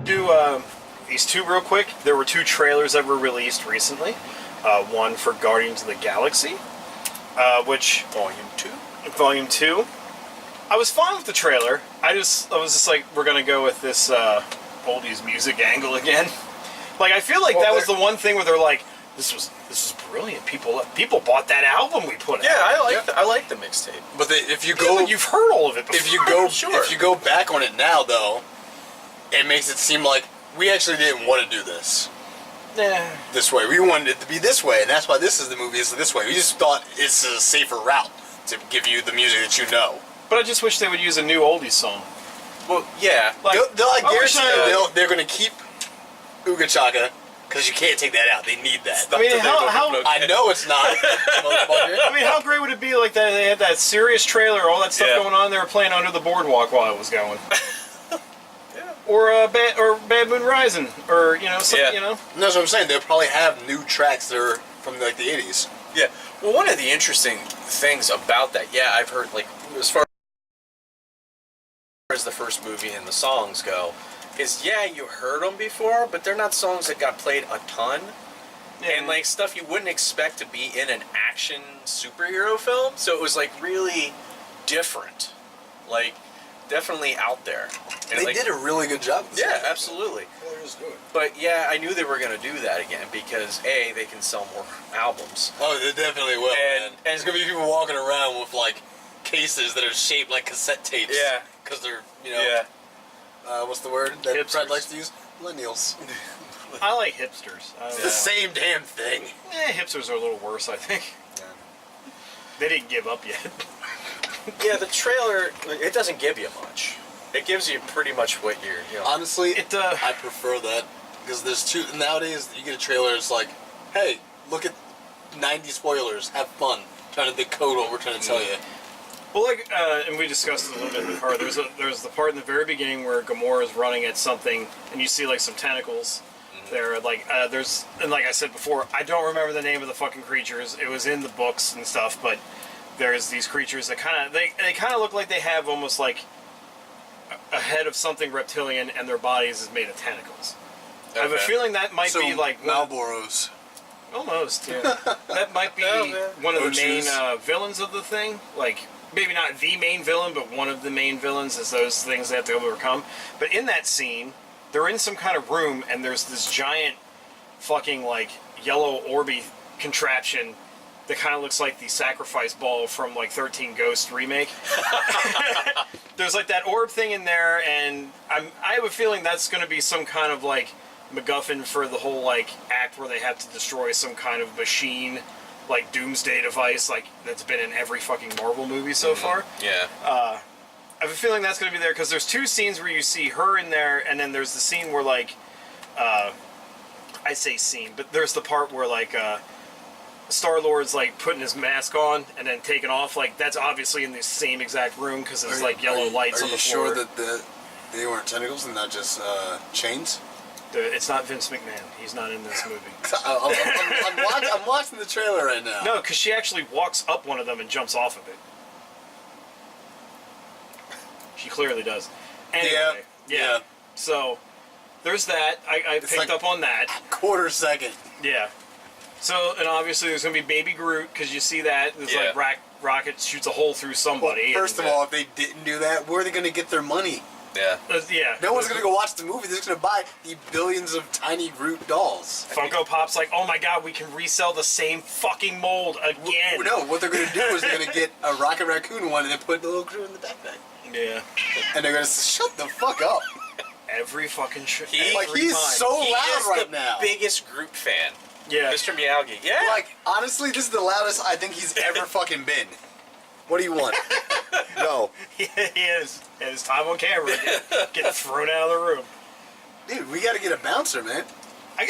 do these two real quick. There were two trailers that were released recently. One for Guardians of the Galaxy, which Volume 2. I was fine with the trailer. I was just like, we're gonna go with this oldies music angle again. Like, I feel like that was the one thing where they're like, this is brilliant. People bought that album we put out. Yeah, I like the mixtape. But if you go, you've heard all of it before. If you go back on it now, though, it makes it seem like we actually didn't want to do this. This way. We wanted it to be this way, and that's why this is the movie is this way. We just thought it's a safer route to give you the music that you know. But I just wish they would use a new oldies song. Well, yeah. Like, they're going to keep Ooga Chaka, because you can't take that out. They need that. I mean, how I know it's not. I mean, how great would it be like that? They had that serious trailer, all that stuff going on. They were playing Under the Boardwalk while it was going. Or Bad Moon Rising, or something, That's what I'm saying. They'll probably have new tracks that are from like the 80s. Yeah. Well, one of the interesting things about that, I've heard, like, as far as the first movie and the songs go, is you heard them before, but they're not songs that got played a ton. And like stuff you wouldn't expect to be in an action superhero film, so it was like really different. Like, definitely out there. And they did a really good job. Yeah, absolutely. Well, just do it. But I knew they were going to do that again because they can sell more albums. Oh, they definitely will. And there's going to be people walking around with like cases that are shaped like cassette tapes. Yeah. Because they're, what's the word that Fred likes to use? Millennials. I like hipsters. It's the same damn thing. Hipsters are a little worse, I think. Yeah. They didn't give up yet. Yeah, the trailer, it doesn't give you much. It gives you pretty much what you're, Honestly, I prefer that. Because nowadays, you get a trailer, it's like, hey, look at 90 spoilers, have fun, trying to decode what we're trying to tell you. Well, and we discussed it a little bit in the car. There's the part in the very beginning where Gamora is running at something, and you see like some tentacles. There, like and like I said before, I don't remember the name of the fucking creatures. It was in the books and stuff, but there's these creatures that they kind of look like they have almost like a head of something reptilian, and their bodies is made of tentacles. Okay. I have a feeling that might be like Malboros. Almost, yeah. That might be one of the main villains of the thing. Like, maybe not the main villain, but one of the main villains is those things they have to overcome. But in that scene, they're in some kind of room, and there's this giant fucking, like, yellow orby contraption that kind of looks like the sacrifice ball from, like, 13 Ghosts remake. There's, like, that orb thing in there, and I have a feeling that's going to be some kind of, like, MacGuffin for the whole, like, act where they have to destroy some kind of machine, like, doomsday device, like, that's been in every fucking Marvel movie so far. Yeah. I have a feeling that's going to be there, because there's two scenes where you see her in there, and then there's the scene where, like, I say scene, but there's the part where, like, Star-Lord's, like, putting his mask on and then taking off. Like, that's obviously in the same exact room, because there's, like, yellow lights on the floor. Are you sure that they weren't tentacles and not just chains? It's not Vince McMahon. He's not in this movie. I'm watching the trailer right now. No, because she actually walks up one of them and jumps off of it. She clearly does. Anyway, yeah. So, there's that. I picked like up on that. Quarter second. Yeah. So, and obviously there's going to be Baby Groot, because you see that. There's like Rocket shoots a hole through somebody. Well, first of all, if they didn't do that, where are they going to get their money? Yeah. Yeah. No one's going to go watch the movie. They're just going to buy the billions of tiny Groot dolls. Funko Pop's like, oh my god, we can resell the same fucking mold again. No, what they're going to do is they're going to get a Rocket Raccoon one and then put the little Groot in the backpack. Yeah. And they're going to shut the fuck up. Every fucking shit. He's so loud right now. Biggest Groot fan. Yeah. Mr. Miyagi. Yeah. Like, honestly, this is the loudest I think he's ever fucking been. What do you want? No. He is. And it's time on camera. Getting thrown out of the room. Dude, we gotta get a bouncer, man. I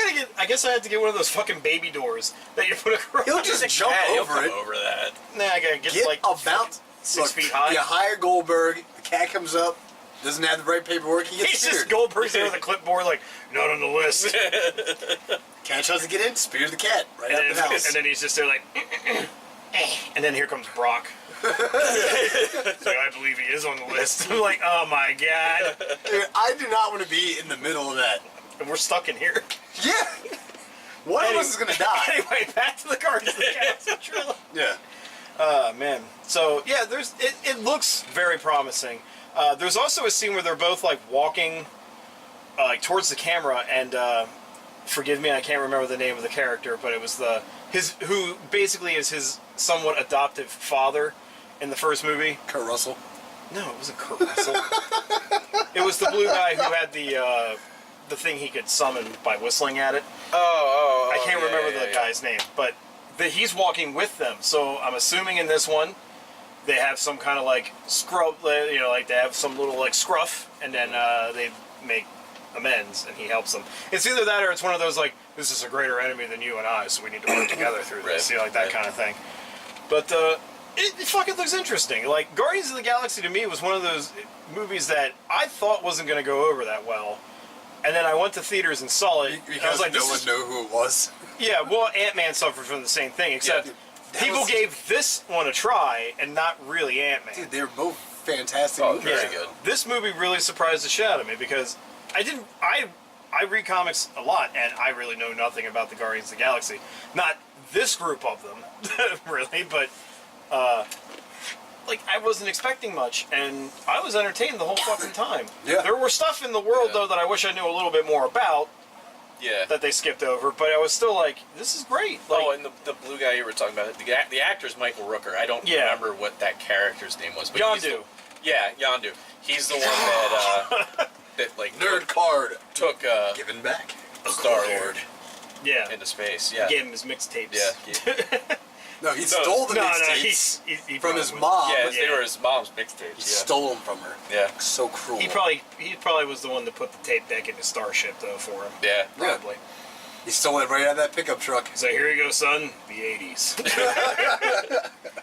guess I had to get one of those fucking baby doors that you put across. He'll just jump over it. Over that. Nah, I gotta get like a bounce 6 feet high. You hire Goldberg, the cat comes up, doesn't have the right paperwork, he gets He's speared. just Goldberg's there with a clipboard like, not on the list. Cat tries to get in, spears the cat right out the house. And then he's just there like, and then here comes Brock. It's like, I believe he is on the list. I'm like, oh my god. Dude, I do not want to be in the middle of that. And we're stuck in here. Yeah. One of us is going to die. Anyway, back to the Guardians of the Galaxy trailer. Yeah. Man. So, yeah, it looks very promising. There's also a scene where they're both, like, walking, like, towards the camera, and, forgive me, I can't remember the name of the character, but it was who basically is his somewhat adoptive father in the first movie. Kurt Russell. No, it wasn't Kurt Russell. It was the blue guy who had the thing he could summon by whistling at it. I can't remember the guy's name, but he's walking with them. So I'm assuming in this one they have some kind of like scrub, like they have some little like scruff, and then they make amends, and he helps them. It's either that or it's one of those like, this is a greater enemy than you and I, so we need to work together through this, like that kind of thing. But it fucking looks interesting. Like, Guardians of the Galaxy to me was one of those movies that I thought wasn't going to go over that well. And then I went to theaters and saw it. Because I was like, no one knew who it was. Yeah, well, Ant-Man suffered from the same thing, except people gave this one a try and not really Ant-Man. Dude, they're both fantastic movies. Very good. This movie really surprised the shit out of me because I read comics a lot and I really know nothing about the Guardians of the Galaxy. Not this group of them, really, but like, I wasn't expecting much, and I was entertained the whole fucking time. Yeah. There were stuff in the world, though, that I wish I knew a little bit more about. Yeah. That they skipped over, but I was still like, this is great. Like, and the blue guy you were talking about, the actor's Michael Rooker. I don't remember what that character's name was. But Yondu. Yondu. He's the one that, Nerd card. Took, Given back. Star-Lord into space. Yeah. Gave him his mixtapes. Yeah. No, he stole the mixtapes he from his mom. Yeah, they were his mom's mixtapes. He stole them from her. Yeah. So cruel. He probably was the one that put the tape deck in his Starship, though, for him. Yeah. Probably. He stole it right out of that pickup truck. So here you go, son. The 80s.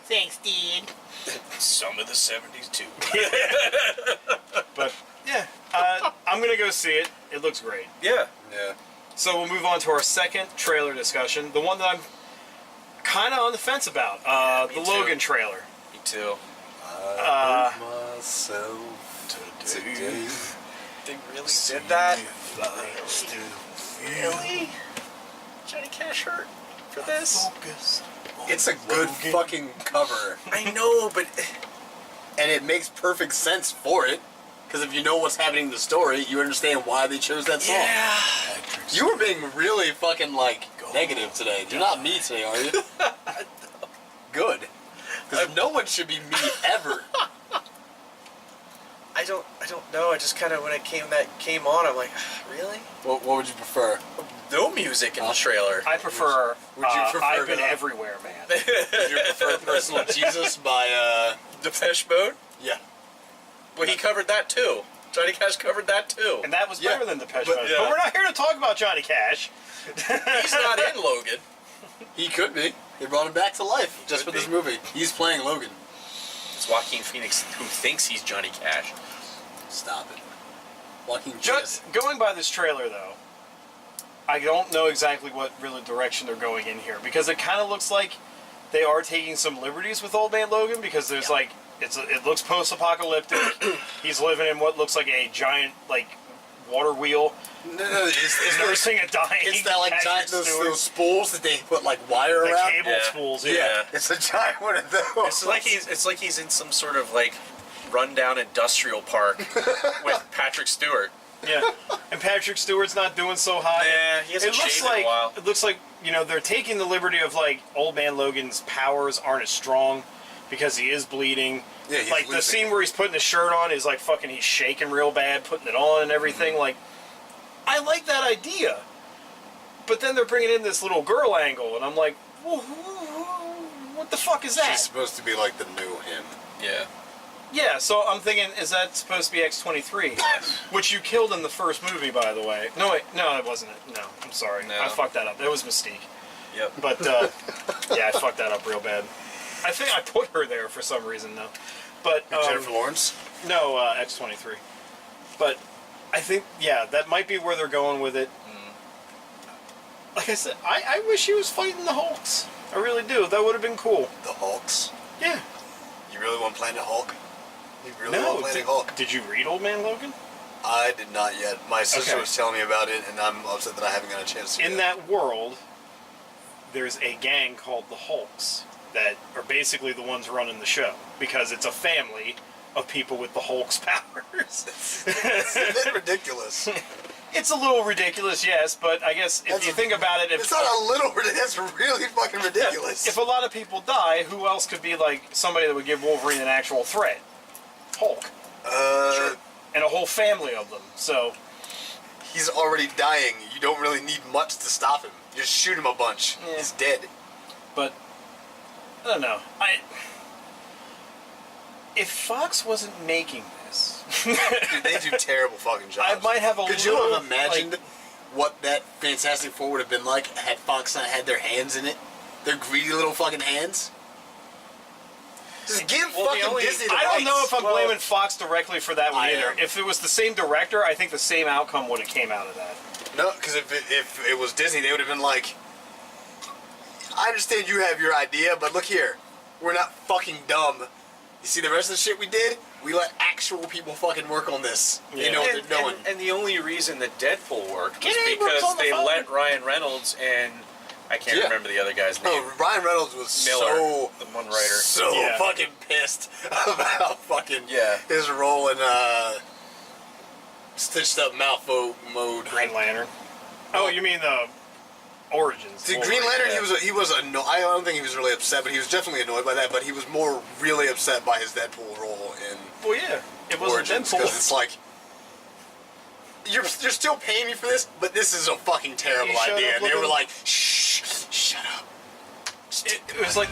Thanks, dude. Some of the 70s, too. But, yeah. I'm going to go see it. It looks great. Yeah. Yeah. So we'll move on to our second trailer discussion. The one that I'm kind of on the fence about. The Logan trailer. Me too. Myself today. They really did that? Really? Johnny Cash hurt for this? It's a good fucking cover. I know, but... And it makes perfect sense for it. Because if you know what's happening in the story, you understand why they chose that song. Yeah. You were being really fucking, like, negative today. You're not me today, are you? Good. Because no one should be me ever. I don't know. I just kind of, when it came on, I'm like, really? What would you prefer? No music in the trailer. I prefer, Would you prefer I've Been that? Everywhere, Man. Would you prefer Personal Jesus by, Depeche Mode? Yeah. Well, he covered that too. Johnny Cash covered that too. And that was better than Depeche but- Mode. yeah. But we're not here to talk about Johnny Cash. He's not in Logan. He could be. They brought him back to life just could for this be. movie. He's playing Logan. It's Joaquin Phoenix who thinks he's Johnny Cash. Stop it. Joaquin Just going by this trailer, though, I don't know exactly what really direction they're going in here, because it kind of looks like they are taking some liberties with Old Man Logan, because there's like, it looks post-apocalyptic. He's living in what looks like a giant, like, water wheel. No, He's nursing a dying. it's that like Patrick giant those Stewart. spools that they put like wire The around. cable spools, yeah. It's a giant one of those. It's like he's in some sort of like rundown industrial park with Patrick Stewart. Yeah, and Patrick Stewart's not doing so hot. Yeah, he hasn't shaved in a while. It looks like, they're taking the liberty of, like, Old Man Logan's powers aren't as strong because he is bleeding. Yeah, he's like, the losing. scene where he's putting his shirt on is, like, fucking he's shaking real bad, putting it on and everything. Like, I like that idea. But then they're bringing in this little girl angle, and I'm like, what the fuck is that? She's supposed to be like the new him. Yeah. Yeah, so I'm thinking, is that supposed to be X-23? Which you killed in the first movie, by the way. No, wait, no, it wasn't it. No, I'm sorry. No. I fucked that up. It was Mystique. Yep. But, yeah, I fucked that up real bad. I think I put her there for some reason, though. But, Jennifer Lawrence? no, X-23. But I think, yeah, that might be where they're going with it. Like I said, I wish he was fighting the Hulks. I really do. That would have been cool. The Hulks? Yeah. You really want Planet Hulk? You really No. want Planet Hulk? Did you read Old Man Logan? I did not yet. My sister Okay. was telling me about it, and I'm upset that I haven't got a chance to. In that world, there's a gang called the Hulks that are basically the ones running the show because it's a family of people with the Hulk's powers. It's a bit ridiculous. It's a little ridiculous, yes, but I guess if you think about it, It's not a little ridiculous. That's really fucking ridiculous. if a lot of people die, who else could be like somebody that would give Wolverine an actual threat? Hulk. Sure. And a whole family of them. So He's already dying. You don't really need much to stop him. Just shoot him a bunch. Yeah. He's dead. But I don't know. If Fox wasn't making this, Dude, they do terrible fucking jobs. I might have a Could little. you have imagined like, what that Fantastic Four would have been like had Fox not had their hands in it? Their greedy little fucking hands? Just give fucking Disney the I don't know rights. if I'm blaming Fox directly for that one I either. am. If it was the same director, I think the same outcome would have came out of that. No, because if it was Disney, they would have been like, I understand you have your idea, but look here. We're not fucking dumb. You see the rest of the shit we did? We let actual people fucking work on this. Yeah. You know what they're doing. And the only reason that Deadpool worked was Get Abrams because on the they phone. let Ryan Reynolds and I can't Yeah. remember the other guy's name. Oh, Ryan Reynolds was Miller, the one writer. so Yeah. fucking pissed about fucking Yeah. his role in Stitched Up Mouth Mode. Green Lantern. Oh, you mean the Origins? See, Wolverine. Green Lantern, yeah. he was annoyed. I don't think he was really upset, but he was definitely annoyed by that. But he was more really upset by his Deadpool role in Well, yeah. It wasn't Origins Deadpool. because it's like you're still paying me for this, but this is a fucking terrible You showed idea. up And they were looking- like, shh, shut up. It was like